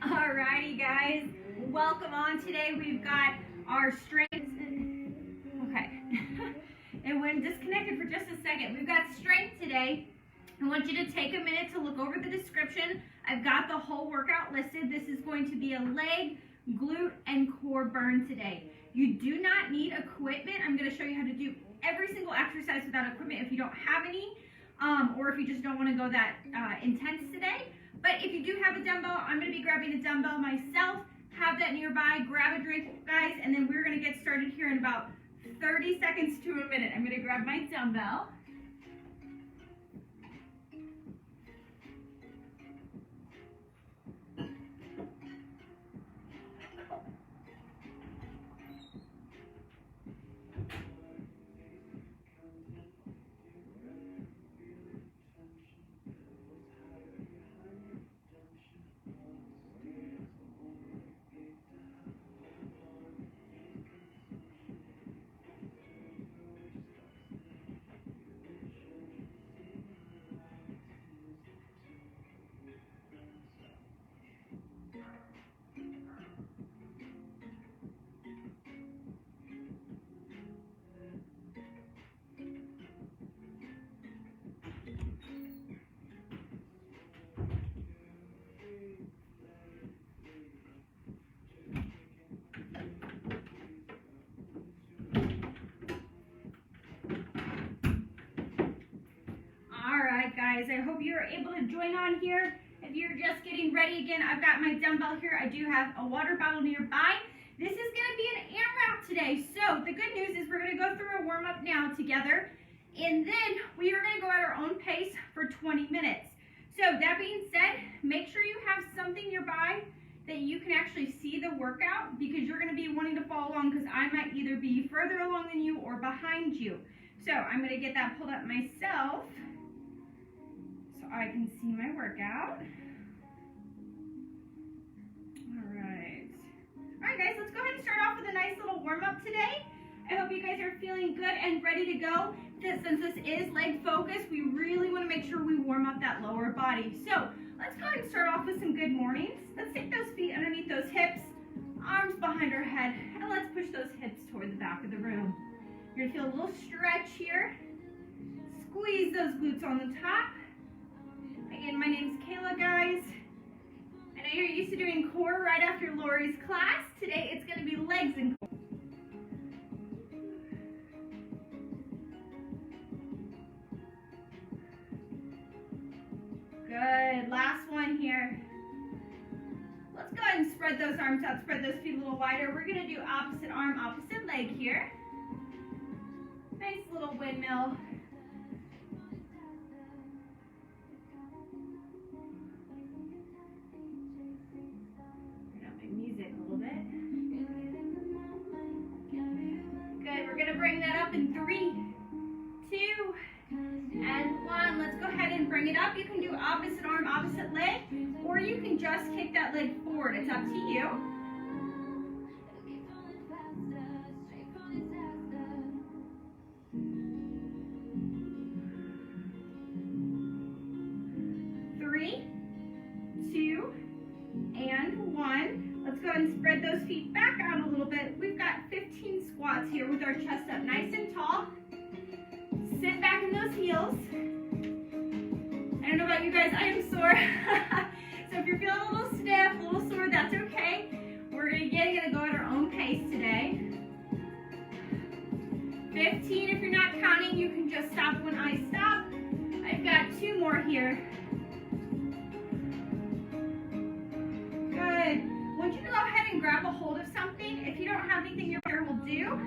Alrighty guys, welcome on. Today we've got our strength. Okay, it went disconnected for just a second. We've got strength today. I want you to take a minute to look over the description. I've got the whole workout listed. This is going to be a leg, glute, and core burn today. You do not need equipment. I'm going to show you how to do every single exercise without equipment if you don't have any, or if you just don't want to go that intense today. But if you do have a dumbbell, I'm going to be grabbing a dumbbell myself. Have that nearby. Grab a drink, guys, and then we're going to get started here in about 30 seconds to a minute. I'm going to grab my dumbbell. Guys, I hope you're able to join on here. If you're just getting ready, again, I've got my dumbbell here. I do have a water bottle nearby. This is going to be an AMRAP today. So the good news is we're going to go through a warm-up now together, and then we are going to go at our own pace for 20 minutes. So that being said, make sure you have something nearby that you can actually see the workout, because you're going to be wanting to follow along, because I might either be further along than you or behind you. So I'm going to get that pulled up myself, I can see my workout. Alright, guys, let's go ahead and start off with a nice little warm-up today. I hope you guys are feeling good and ready to go. Since this is leg focus, we really want to make sure we warm up that lower body. So let's go ahead and start off with some good mornings. Let's take those feet underneath those hips, arms behind our head, and let's push those hips toward the back of the room. You're going to feel a little stretch here. Squeeze those glutes on the top. Again, my name's Kayla, guys. I know you're used to doing core right after Lori's class. Today it's going to be legs and core. Good. Last one here. Let's go ahead and spread those arms out. Spread those feet a little wider. We're going to do opposite arm, opposite leg here. Nice little windmill. Bring that up in 3, 2, and 1. Let's go ahead and bring it up. You can do opposite arm, opposite leg, or you can just kick that leg forward. It's up to you. and spread those feet back out a little bit. We've got 15 squats here with our chest up nice and tall. Sit back in those heels. I don't know about you guys, I am sore. So if you're feeling a little stiff, a little sore, that's okay. We're again gonna go at our own pace today. 15, if you're not counting, you can just stop when I stop. I've got 2 more here. Good. I want you to go ahead and grab a hold of something. If you don't have anything your chair will do.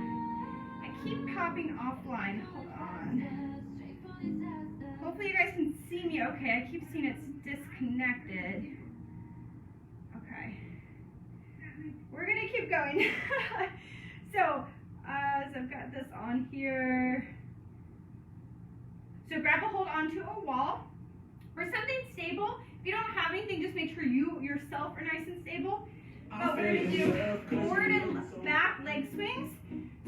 I keep popping offline. Hold on. Hopefully you guys can see me okay. I keep seeing it's disconnected. Okay. We're gonna keep going. So I've got this on here. So grab a hold onto a wall or something stable. If you don't have anything, just make sure you yourself are nice and stable. But we're gonna do forward and back leg swings.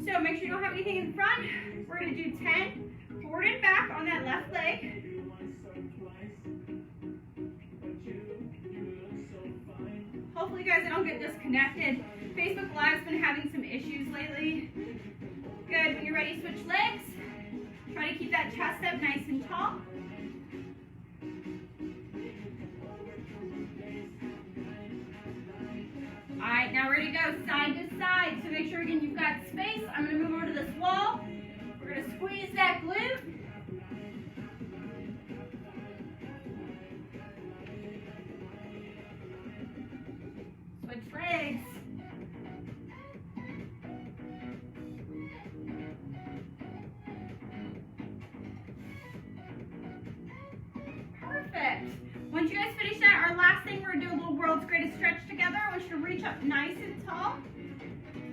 So make sure you don't have anything in front. We're gonna do 10 forward and back on that left leg. Hopefully you guys don't get disconnected. Facebook Live's been having some issues lately. Good, when you're ready, switch legs. Try to keep that chest up nice and tall. All right, now we're gonna go side to side. So make sure again you've got space. I'm gonna move over to this wall. We're gonna squeeze that glute. Switch legs. Perfect. Once you guys finish that, our last thing, we're gonna do a little world's greatest stretch together. I want you to reach up nice and tall.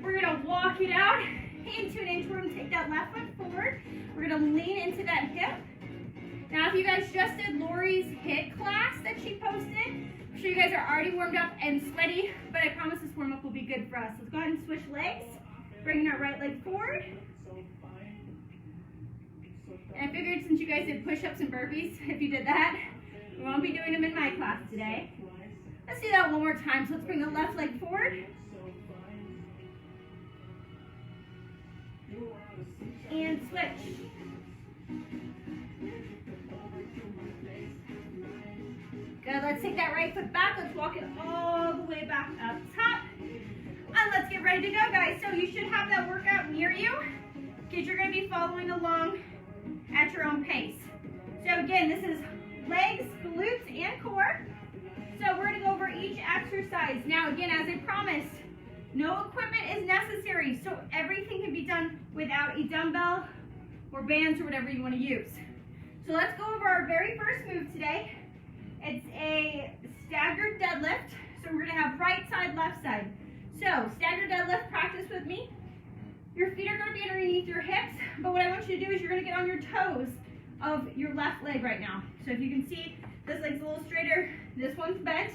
We're gonna walk it out into an inch. We're gonna take that left foot forward. We're gonna lean into that hip. Now, if you guys just did Lori's HIIT class that she posted, I'm sure you guys are already warmed up and sweaty, but I promise this warm up will be good for us. Let's go ahead and switch legs. Bring that right leg forward. And I figured since you guys did push-ups and burpees, if you did that, we won't be doing them in my class today. Let's do that one more time. So let's bring the left leg forward. And switch. Good, let's take that right foot back. Let's walk it all the way back up top. And let's get ready to go, guys. So you should have that workout near you because you're going to be following along at your own pace. So again, this is legs, glutes, and core. So we're going to go over each exercise. Now again, as I promised, no equipment is necessary. So everything can be done without a dumbbell or bands or whatever you want to use. So let's go over our very first move today. It's a staggered deadlift. So we're going to have right side, left side. So staggered deadlift, practice with me. Your feet are going to be underneath your hips, but what I want you to do is you're going to get on your toes of your left leg right now. So if you can see, this leg's a little straighter, this one's bent.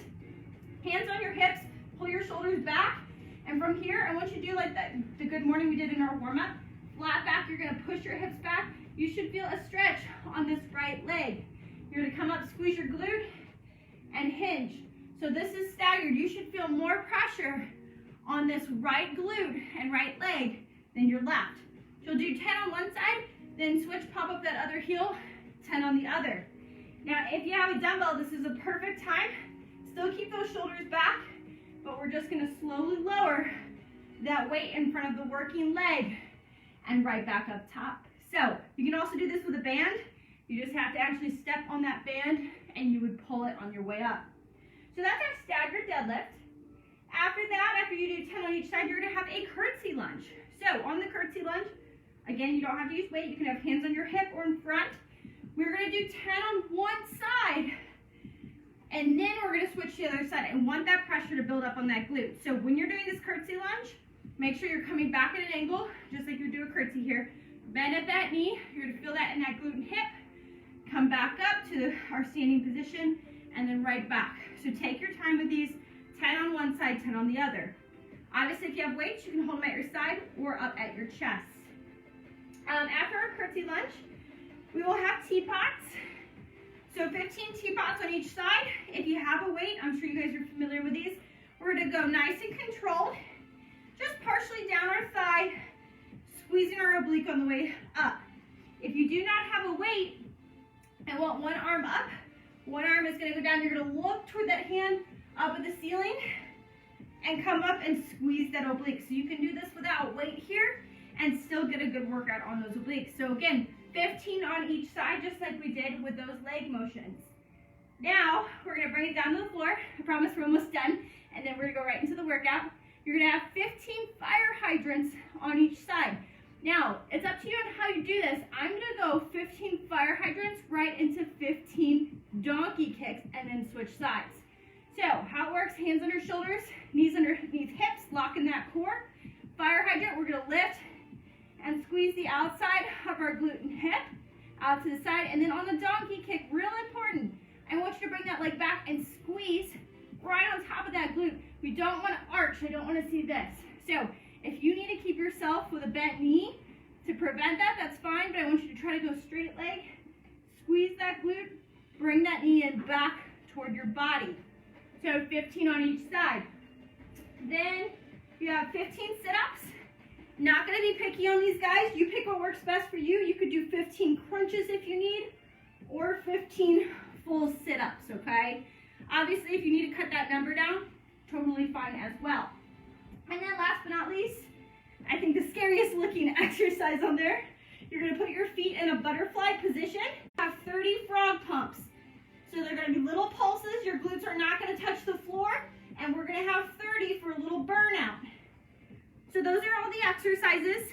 Hands on your hips, pull your shoulders back, and from here, I want you to do like that, the good morning we did in our warm-up. Flat back, you're going to push your hips back. You should feel a stretch on this right leg. You're going to come up, squeeze your glute, and hinge. So this is staggered. You should feel more pressure on this right glute and right leg than your left. So you'll do 10 on one side, then switch, pop up that other heel, 10 on the other. Now, if you have a dumbbell, this is a perfect time. Still keep those shoulders back, but we're just gonna slowly lower that weight in front of the working leg and right back up top. So you can also do this with a band. You just have to actually step on that band and you would pull it on your way up. So that's our staggered deadlift. After that, after you do 10 on each side, you're gonna have a curtsy lunge. So on the curtsy lunge, again, you don't have to use weight. You can have hands on your hip or in front. We're gonna do 10 on one side, and then we're gonna switch to the other side. I want that pressure to build up on that glute. So when you're doing this curtsy lunge, make sure you're coming back at an angle, just like you do a curtsy here. Bend at that knee. You're gonna feel that in that glute and hip. Come back up to our standing position, and then right back. So take your time with these. 10 on one side, 10 on the other. Obviously, if you have weights, you can hold them at your side or up at your chest. After our curtsy lunge, we will have teapots. So 15 teapots on each side. If you have a weight, I'm sure you guys are familiar with these. We're gonna go nice and controlled, just partially down our thigh, squeezing our oblique on the way up. If you do not have a weight and want one arm up, one arm is gonna go down. You're gonna look toward that hand up at the ceiling and come up and squeeze that oblique. So you can do this without weight here and still get a good workout on those obliques. So again, 15 on each side, just like we did with those leg motions. Now, we're gonna bring it down to the floor. I promise we're almost done. And then we're gonna go right into the workout. You're gonna have 15 fire hydrants on each side. Now, it's up to you on how you do this. I'm gonna go 15 fire hydrants right into 15 donkey kicks and then switch sides. So, how it works, hands under shoulders, knees underneath hips, locking that core. Fire hydrant, we're gonna lift and squeeze the outside of our glute and hip out to the side. And then on the donkey kick, real important, I want you to bring that leg back and squeeze right on top of that glute. We don't want to arch. I don't want to see this. So if you need to keep yourself with a bent knee to prevent that, that's fine, but I want you to try to go straight leg, squeeze that glute, bring that knee in back toward your body. So 15 on each side. Then you have 15 sit-ups. Not going to be picky on these guys. You pick what works best for you. You could do 15 crunches if you need, or 15 full sit-ups, okay? Obviously, if you need to cut that number down, totally fine as well. And then last but not least, I think the scariest looking exercise on there, you're gonna put your feet in a butterfly position, have 30 frog pumps. So they're gonna be little pulses, your glutes are not gonna touch the floor, and we're gonna have 30 for a little burnout. So those are all the exercises.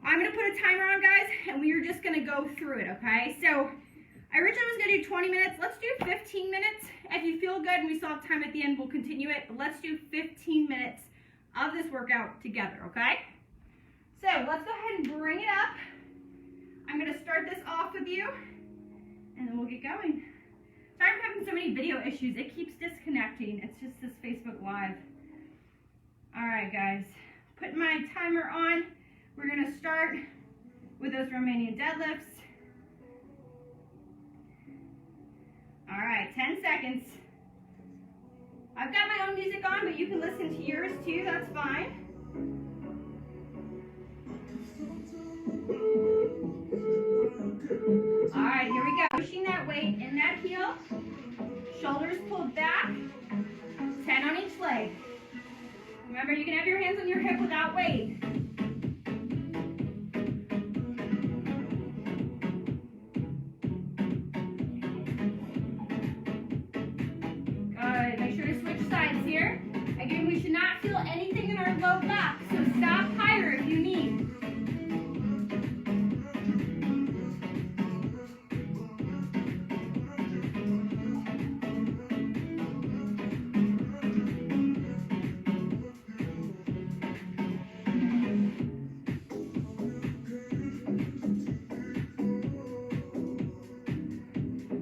I'm gonna put a timer on, guys, and we are just gonna go through it, okay? So I originally was gonna do 20 minutes. Let's do 15 minutes. If you feel good and we still have time at the end, we'll continue it. But let's do 15 minutes of this workout together, okay? So let's go ahead and bring it up. I'm gonna start this off with you, and then we'll get going. Sorry I'm having so many video issues. It keeps disconnecting. It's just this Facebook Live. All right, guys. Putting my timer on. We're gonna start with those Romanian deadlifts. All right, 10 seconds. I've got my own music on, but you can listen to yours too, that's fine. All right, here we go. Pushing that weight in that heel. Shoulders pulled back. 10 on each leg. Remember, you can have your hands on your hip without weight. Good. Make sure to switch sides here. Again, we should not feel anything in our low back, so stop higher if you need.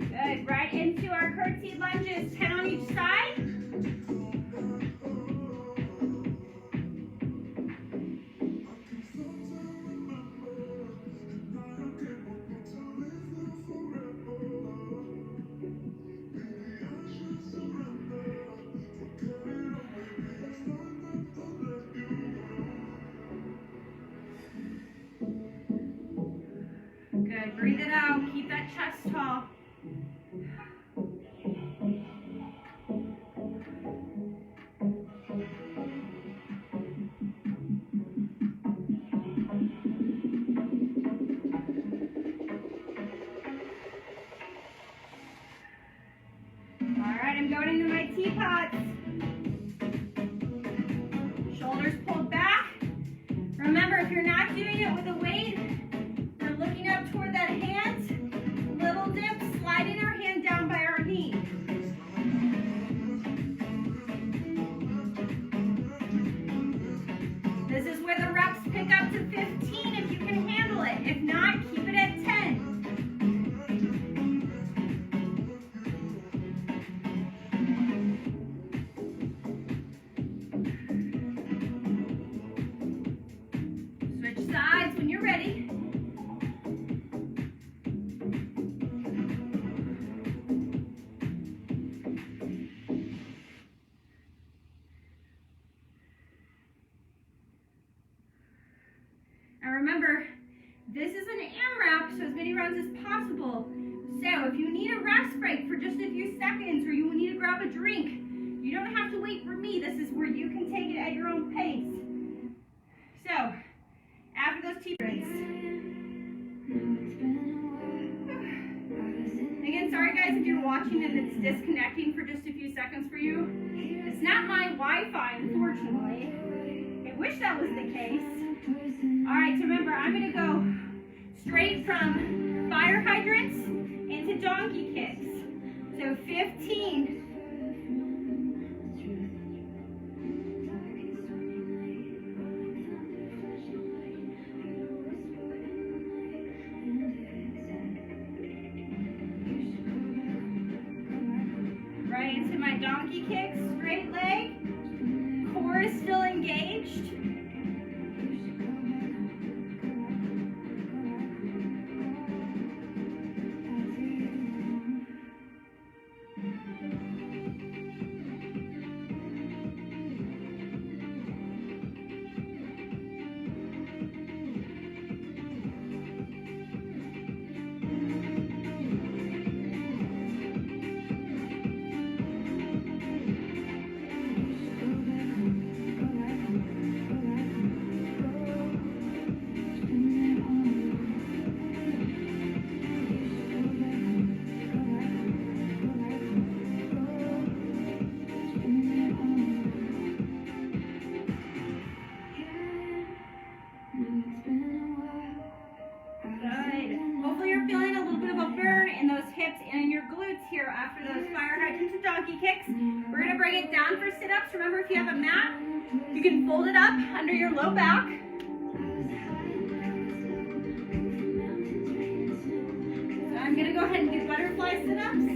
Good. Right into our curtsy lunges, 10 on each side. Good. Breathe it out. Keep that chest tall. I'm going into my teapots. Shoulders pulled back. Remember, if you're not doing it with a weight, we're looking up toward that hand. Little dip, sliding our hand down by our knee. This is where the reps pick up to 15 if you can handle it. If not, keep it at 10. possible. So if you need a rest break for just a few seconds or you need to grab a drink, you don't have to wait for me. This is where you can take it at your own pace. So after those T breaks. Again, sorry guys if you're watching and it's disconnecting for just a few seconds for you. It's not my Wi-Fi, unfortunately. I wish that was the case. Alright, so remember, I'm going to go straight from fire hydrants into donkey kicks. So 15. Right into my donkey kicks, straight leg. Core is still engaged. Here after those fire hydrants and donkey kicks. We're going to bring it down for sit-ups. Remember, if you have a mat, you can fold it up under your low back. So I'm going to go ahead and do butterfly sit-ups.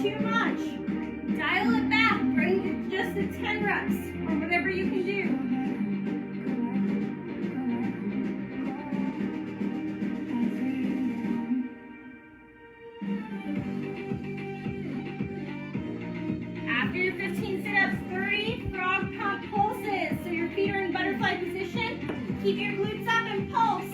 Too much. Dial it back. Bring it just to 10 reps or whatever you can do. After your 15 sit-ups, 30 frog pump pulses. So your feet are in butterfly position. Keep your glutes up and pulse.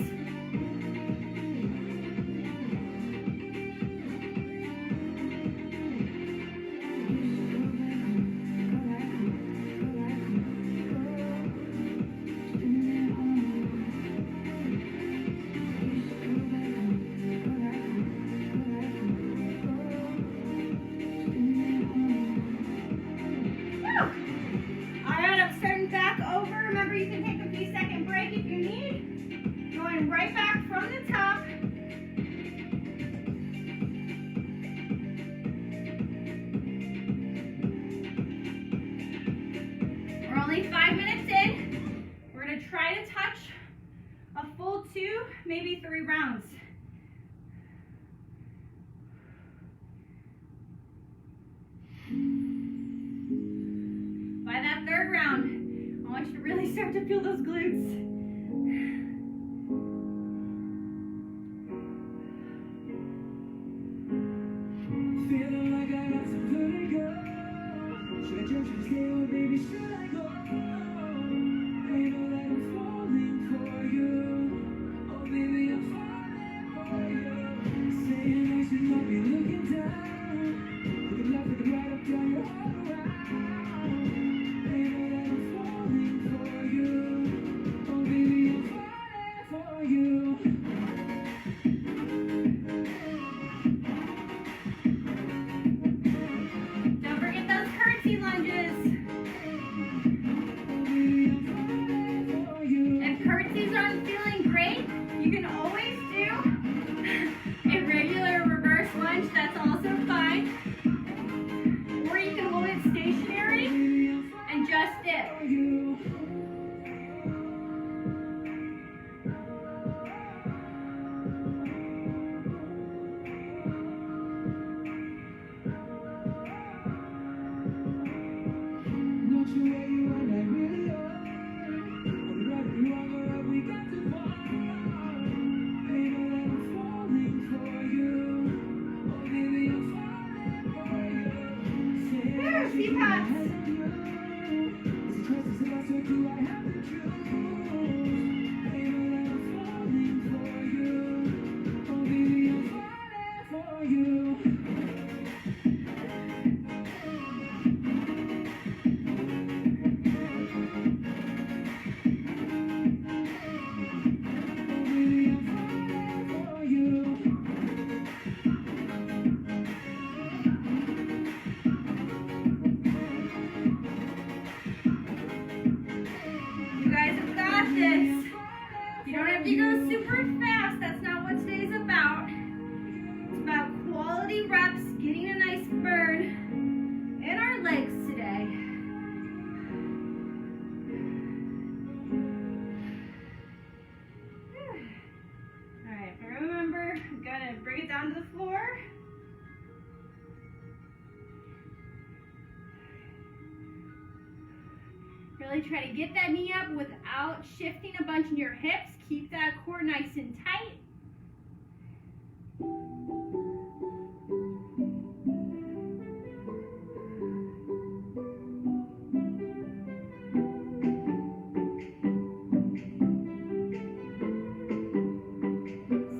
Right back from the top. We're only 5 minutes in. We're going to try to touch a full 2, maybe 3 rounds. By that 3rd round, I want you to really start to feel those glutes. 60 pups. You guys have got this. You don't have to go super fast. That's not what today's about. It's about quality reps, getting a nice burn in our legs today. All right, remember, we've got to bring it down to the floor. Really try to get that knee up without shifting a bunch in your hips. Keep that core nice and tight.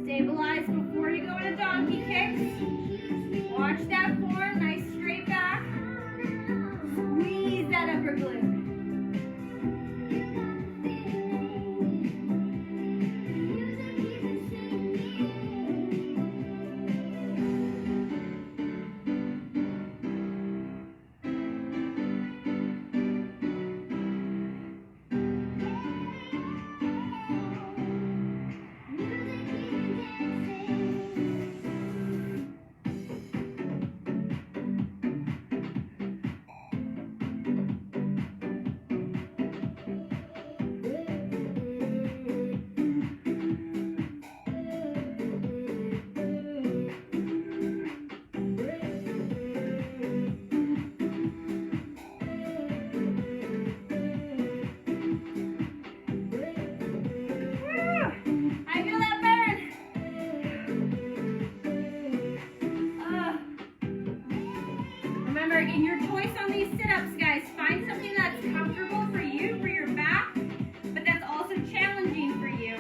Stabilize before you go into donkey kicks. Watch that form, nice straight back. Squeeze that upper glute. Remember, again, your choice on these sit-ups, guys. Find something that's comfortable for you, for your back, but that's also challenging for you.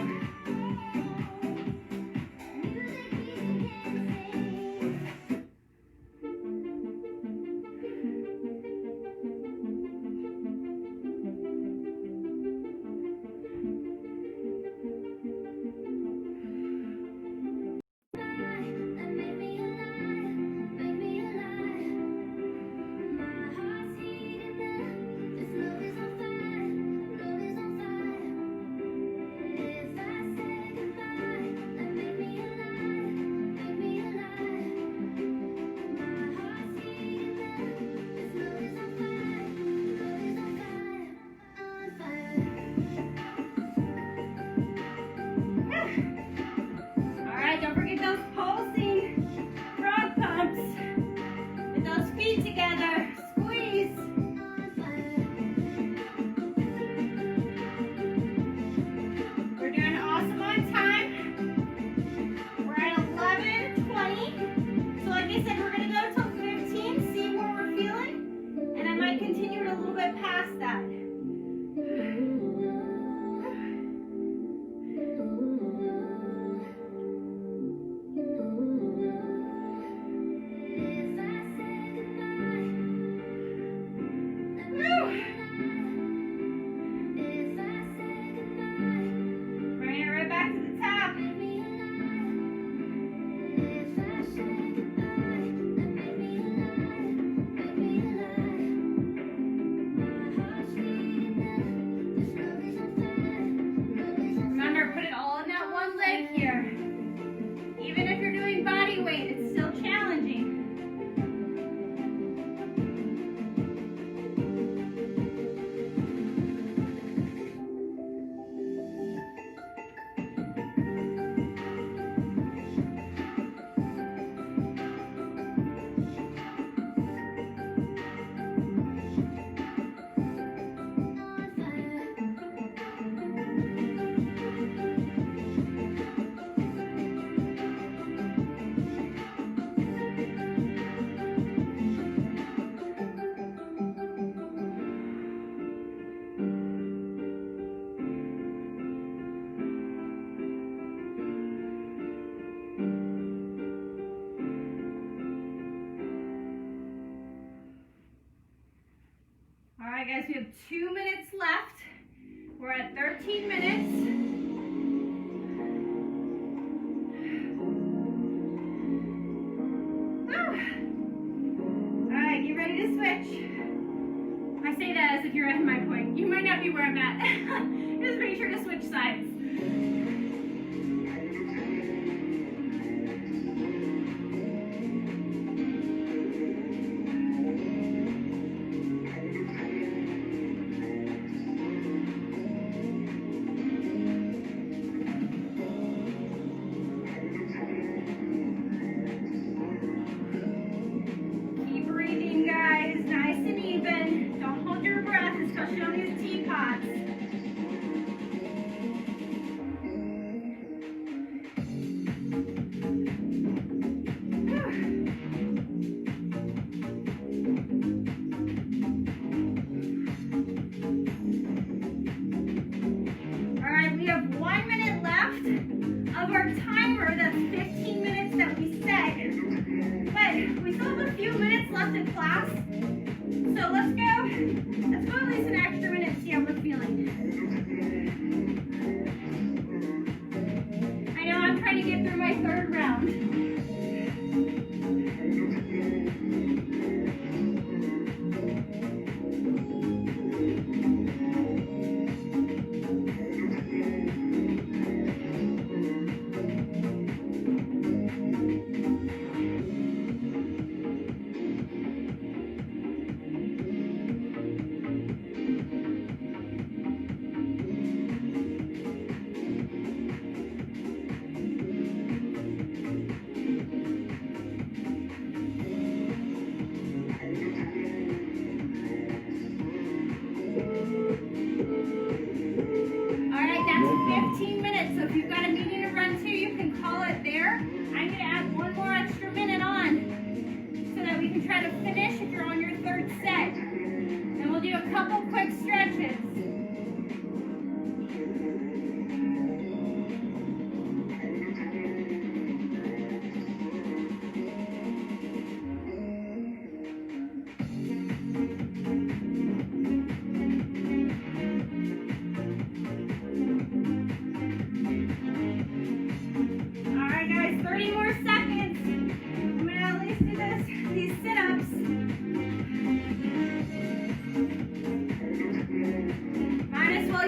guys, we have 2 minutes left. We're at 13 minutes. All right, get ready to switch. I say that as if you're at my point. You might not be where I'm at. Just make sure to switch sides.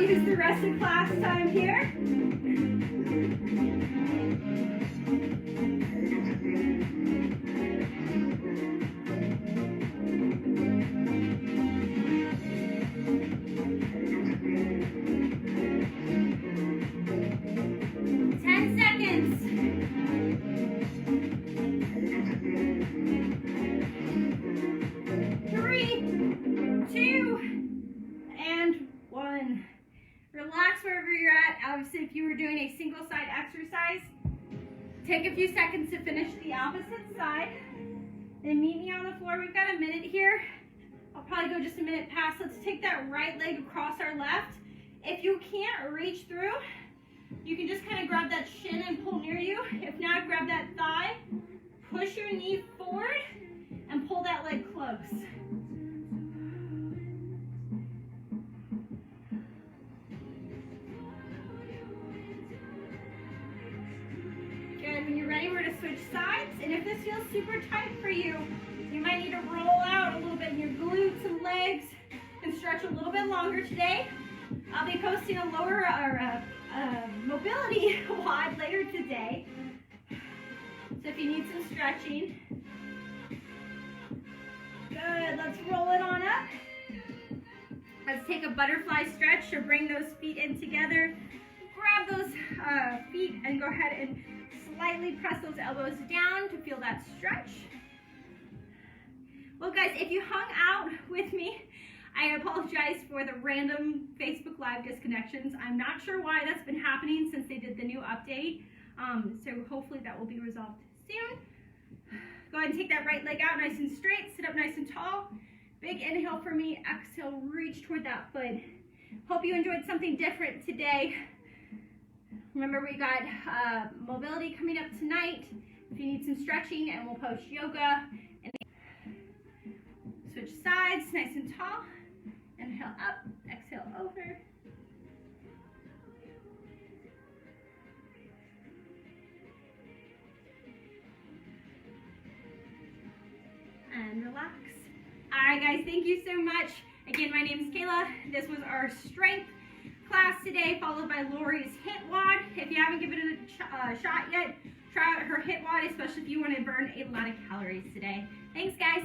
Use the rest of class time here. 10 seconds. 3, 2, and 1. Relax wherever you're at. Obviously, if you were doing a single side exercise, take a few seconds to finish the opposite side. Then meet me on the floor. We've got a minute here. I'll probably go just a minute past. Let's take that right leg across our left. If you can't reach through, you can just kind of grab that shin and pull near you. If not, grab that thigh, push your knee forward, and pull that leg close. Good. When you're ready, we're going to switch sides. And if this feels super tight for you, you might need to roll out a little bit in your glutes and legs and stretch a little bit longer today. I'll be posting a lower or mobility WOD later today. So if you need some stretching. Good, let's roll it on up. Let's take a butterfly stretch to bring those feet in together. Grab those feet and go ahead and slightly press those elbows down to feel that stretch. Well guys, if you hung out with me, I apologize for the random Facebook Live disconnections. I'm not sure why that's been happening since they did the new update. So hopefully that will be resolved soon. Go ahead and take that right leg out nice and straight. Sit up nice and tall. Big inhale for me. Exhale, reach toward that foot. Hope you enjoyed something different today. Remember, we got mobility coming up tonight. If you need some stretching, and we'll post yoga. And switch sides, nice and tall. Inhale. Inhale up, exhale over. And relax. All right, guys, thank you so much. Again, my name is Kayla. This was our strength class today, followed by Lori's hit WOD. If you haven't given it a shot yet, try out her hit WOD, especially if you want to burn a lot of calories today. Thanks, guys.